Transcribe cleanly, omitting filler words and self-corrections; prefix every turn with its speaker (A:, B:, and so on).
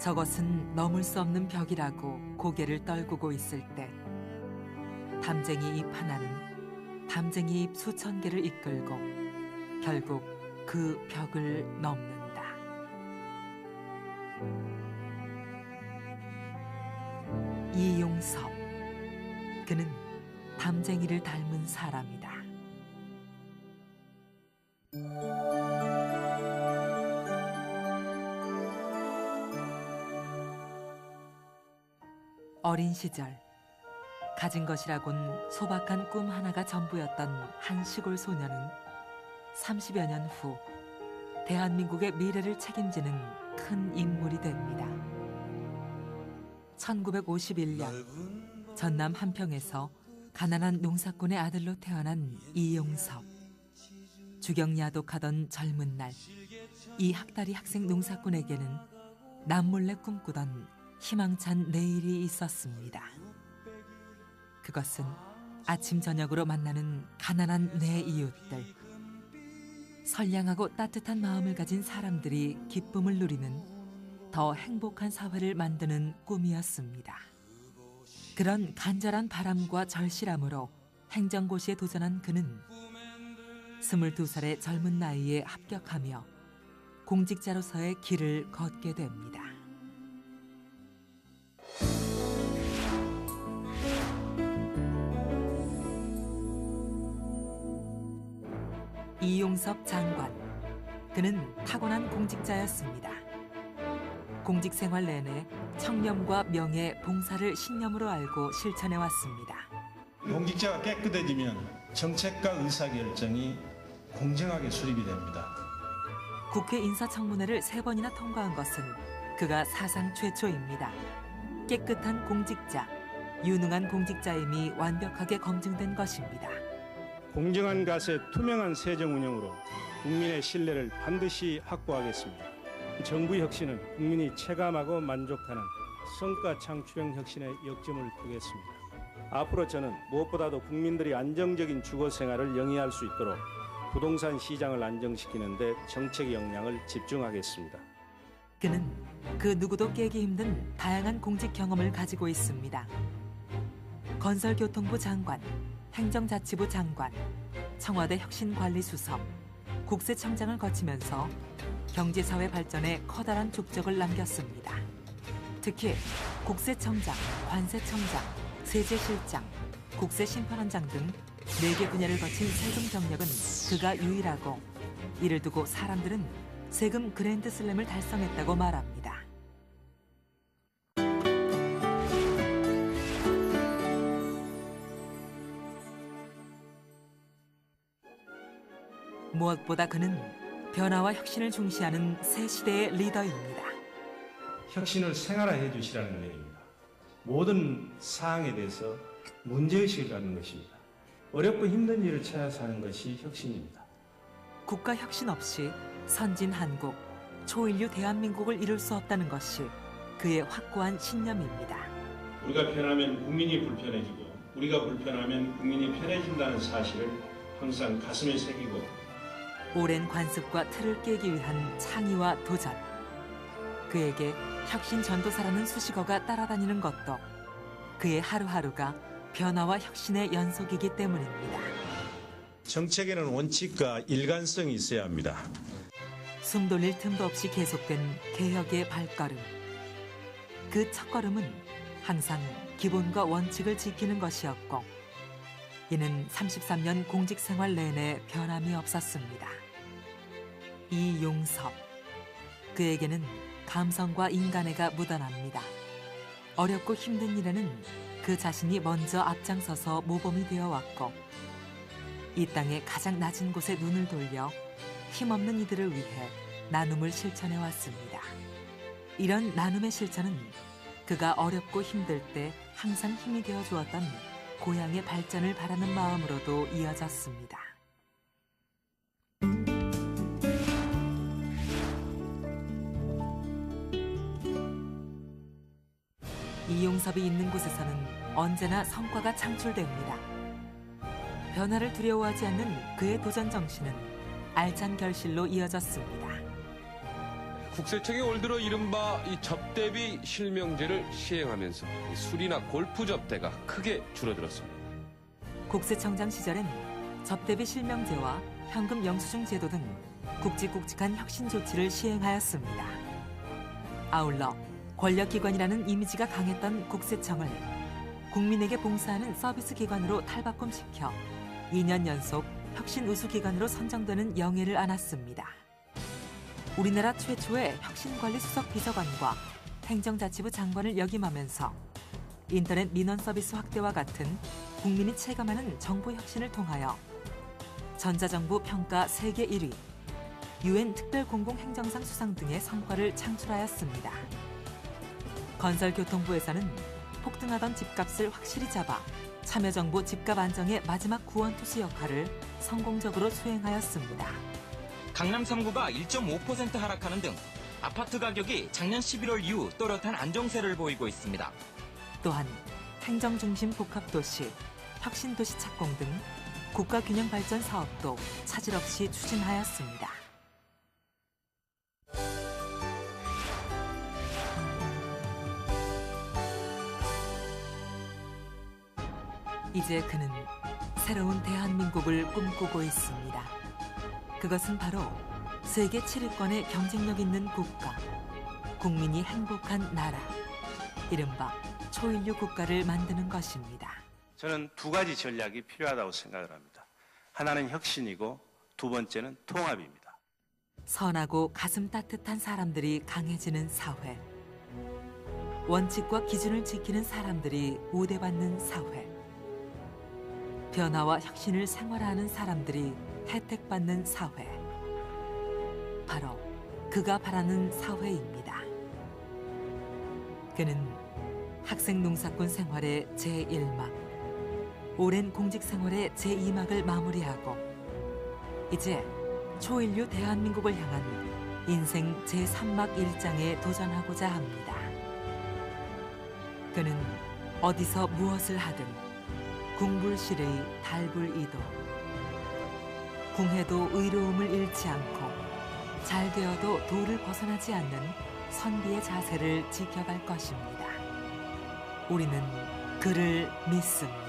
A: 저것은 넘을 수 없는 벽이라고 고개를 떨구고 있을 때 담쟁이 잎 하나는 담쟁이 잎 수천 개를 이끌고 결국 그 벽을 넘는다. 이용섭, 그는 담쟁이를 닮은 사람이다. 어린 시절 가진 것이라곤 소박한 꿈 하나가 전부였던 한 시골 소녀는 30여 년 후 대한민국의 미래를 책임지는 큰 인물이 됩니다. 1951년 전남 한평에서 가난한 농사꾼의 아들로 태어난 이용섭. 주경야독하던 젊은 날, 이 학다리 학생 농사꾼에게는 남몰래 꿈꾸던 희망찬 내일이 있었습니다. 그것은 아침 저녁으로 만나는 가난한 내 이웃들, 선량하고 따뜻한 마음을 가진 사람들이 기쁨을 누리는 더 행복한 사회를 만드는 꿈이었습니다. 그런 간절한 바람과 절실함으로 행정고시에 도전한 그는 22살의 젊은 나이에 합격하며 공직자로서의 길을 걷게 됩니다. 이용섭 장관, 그는 타고난 공직자였습니다. 공직 생활 내내 청렴과 명예, 봉사를 신념으로 알고 실천해왔습니다.
B: 공직자가 깨끗해지면 정책과 의사결정이 공정하게 수립이 됩니다.
A: 국회 인사청문회를 3번이나 통과한 것은 그가 사상 최초입니다. 깨끗한 공직자, 유능한 공직자임이 완벽하게 검증된 것입니다.
C: 공정한 가세, 투명한 세정 운영으로 국민의 신뢰를 반드시 확보하겠습니다. 정부 혁신은 국민이 체감하고 만족하는 성과 창출형 혁신의 역점을 두겠습니다. 앞으로 저는 무엇보다도 국민들이 안정적인 주거 생활을 영위할 수 있도록 부동산 시장을 안정시키는 데 정책의 역량을 집중하겠습니다.
A: 그는 그 누구도 깨기 힘든 다양한 공직 경험을 가지고 있습니다. 건설교통부 장관, 행정자치부 장관, 청와대 혁신관리수석, 국세청장을 거치면서 경제사회 발전에 커다란 족적을 남겼습니다. 특히 국세청장, 관세청장, 세제실장, 국세심판원장 등 4개 분야를 거친 세금 경력은 그가 유일하고, 이를 두고 사람들은 세금 그랜드슬램을 달성했다고 말합니다. 무엇보다 그는 변화와 혁신을 중시하는 새 시대의 리더입니다.
B: 혁신을 생활화해 주시라는 내용입니다. 모든 사항에 대해서 문제의식을 갖는 것입니다. 어렵고 힘든 일을 찾아서 하는 것이 혁신입니다.
A: 국가 혁신 없이 선진 한국, 초인류 대한민국을 이룰 수 없다는 것이 그의 확고한 신념입니다.
B: 우리가 편하면 국민이 불편해지고 우리가 불편하면 국민이 편해진다는 사실을 항상 가슴에 새기고
A: 오랜 관습과 틀을 깨기 위한 창의와 도전. 그에게 혁신 전도사라는 수식어가 따라다니는 것도 그의 하루하루가 변화와 혁신의 연속이기 때문입니다.
B: 정책에는 원칙과 일관성이 있어야 합니다.
A: 숨 돌릴 틈도 없이 계속된 개혁의 발걸음. 그 첫걸음은 항상 기본과 원칙을 지키는 것이었고, 이는 33년 공직 생활 내내 변함이 없었습니다. 이용섭, 그에게는 감성과 인간애가 묻어납니다. 어렵고 힘든 일에는 그 자신이 먼저 앞장서서 모범이 되어왔고, 이 땅의 가장 낮은 곳에 눈을 돌려 힘없는 이들을 위해 나눔을 실천해왔습니다. 이런 나눔의 실천은 그가 어렵고 힘들 때 항상 힘이 되어주었던 고향의 발전을 바라는 마음으로도 이어졌습니다. 이용섭이 있는 곳에서는 언제나 성과가 창출됩니다. 변화를 두려워하지 않는 그의 도전 정신은 알찬 결실로 이어졌습니다.
D: 국세청이 올 들어 이른바 이 접대비 실명제를 시행하면서 이 술이나 골프 접대가 크게 줄어들었습니다.
A: 국세청장 시절엔 접대비 실명제와 현금 영수증 제도 등 굵직굵직한 혁신 조치를 시행하였습니다. 아울러 권력기관이라는 이미지가 강했던 국세청을 국민에게 봉사하는 서비스 기관으로 탈바꿈시켜 2년 연속 혁신 우수기관으로 선정되는 영예를 안았습니다. 우리나라 최초의 혁신관리 수석 비서관과 행정자치부 장관을 역임하면서 인터넷 민원 서비스 확대와 같은 국민이 체감하는 정부 혁신을 통하여 전자정부 평가 세계 1위, UN 특별공공행정상 수상 등의 성과를 창출하였습니다. 건설교통부에서는 폭등하던 집값을 확실히 잡아 참여정부 집값 안정의 마지막 구원투수 역할을 성공적으로 수행하였습니다.
E: 강남 3구가 1.5% 하락하는 등 아파트 가격이 작년 11월 이후 또렷한 안정세를 보이고 있습니다.
A: 또한 행정중심 복합도시, 혁신도시 착공 등 국가균형발전 사업도 차질 없이 추진하였습니다. 이제 그는 새로운 대한민국을 꿈꾸고 있습니다. 그것은 바로 세계 7위권의 경쟁력 있는 국가, 국민이 행복한 나라, 이른바 초인류 국가를 만드는 것입니다.
B: 저는 두 가지 전략이 필요하다고 생각을 합니다. 하나는 혁신이고 두 번째는 통합입니다.
A: 선하고 가슴 따뜻한 사람들이 강해지는 사회, 원칙과 기준을 지키는 사람들이 우대받는 사회, 변화와 혁신을 생활하는 사람들이 혜택받는 사회, 바로 그가 바라는 사회입니다. 그는 학생 농사꾼 생활의 제1막, 오랜 공직 생활의 제2막을 마무리하고 이제 초인류 대한민국을 향한 인생 제3막 일장에 도전하고자 합니다. 그는 어디서 무엇을 하든 궁불실의 달불이도, 궁해도 의로움을 잃지 않고 잘 되어도 도를 벗어나지 않는 선비의 자세를 지켜갈 것입니다. 우리는 그를 믿습니다.